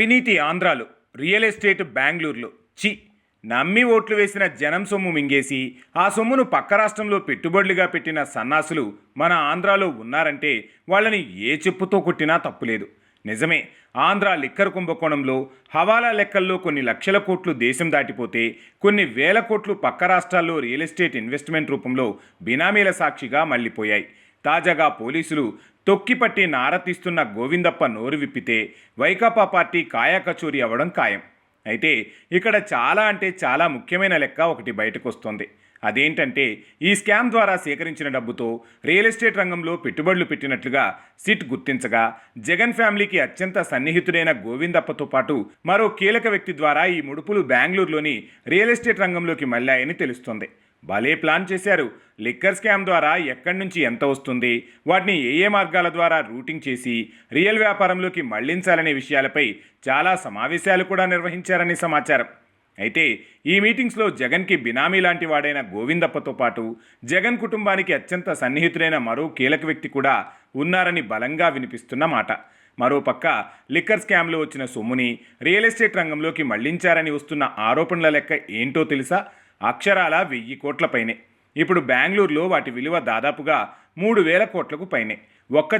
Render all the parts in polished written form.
అవినీతి ఆంధ్రాలో, real estate బెంగళూరులో. చి నమ్మి ఓట్లు వేసిన జనం సొమ్ము మింగేసి ఆ సొమ్మును పక్క రాష్ట్రంలో పెట్టుబడులుగా పెట్టిన సన్నాసులు మన ఆంధ్రాలో ఉన్నారంటే వాళ్ళని ఏ చెప్పుతో కొట్టినా తప్పులేదు. నిజమే, ఆంధ్ర లిక్కర్ కుంభకోణంలో హవాలా లెక్కల్లో కొన్ని లక్షల కోట్లు దేశం దాటిపోతే కొన్ని వేల కోట్లు పక్క రాష్ట్రాల్లో రియల్ ఎస్టేట్ ఇన్వెస్ట్మెంట్ రూపంలో బినామీల సాక్షిగా మళ్లిపోయాయి. తాజాగా పోలీసులు తొక్కిపట్టి నారతీస్తున్న గోవిందప్ప నోరు విప్పితే వైకాపా పార్టీ కాయాకచూరి అవ్వడం ఖాయం. అయితే ఇక్కడ చాలా ముఖ్యమైన లెక్క ఒకటి బయటకు వస్తోంది. అదేంటంటే, ఈ స్కామ్ ద్వారా సేకరించిన డబ్బుతో రియల్ ఎస్టేట్ రంగంలో పెట్టుబడులు పెట్టినట్లుగా సిట్ గుర్తించగా, జగన్ ఫ్యామిలీకి అత్యంత సన్నిహితుడైన గోవిందప్పతో పాటు మరో కీలక వ్యక్తి ద్వారా ఈ ముడుపులు బెంగళూరులోని రియల్ ఎస్టేట్ రంగంలోకి మళ్ళాయని తెలుస్తోంది. భలే ప్లాన్ చేశారు. లిక్కర్ స్కామ్ ద్వారా ఎక్కడి నుంచి ఎంత వస్తుంది, వాటిని ఏ మార్గాల ద్వారా రూటింగ్ చేసి రియల్ వ్యాపారంలోకి మళ్లించాలనే విషయాలపై చాలా సమావేశాలు కూడా నిర్వహించారని సమాచారం. అయితే ఈ మీటింగ్స్లో జగన్కి బినామీ లాంటి వాడైన గోవిందప్పతో పాటు జగన్ కుటుంబానికి అత్యంత సన్నిహితుడైన మరో కీలక వ్యక్తి కూడా ఉన్నారని బలంగా వినిపిస్తున్న మాట. మరోపక్క లిక్కర్ స్కామ్లో వచ్చిన సొమ్ముని రియల్ ఎస్టేట్ రంగంలోకి మళ్లించారని వస్తున్న ఆరోపణల లెక్క ఏంటో తెలుసా? అక్షరాల 1000 కోట్ల పైనే. ఇప్పుడు బెంగళూరులో వాటి విలువ దాదాపుగా 3000 కోట్లకు పైనే. ఒక్క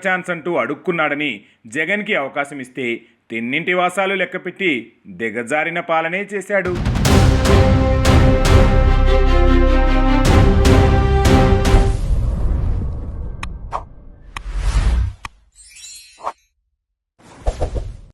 ఛాన్స్ అంటూ అడుక్కున్నాడని జగన్కి అవకాశం ఇస్తే తిన్నింటి వాసాలు లెక్కపెట్టి దిగజారిన పాలనే చేశాడు.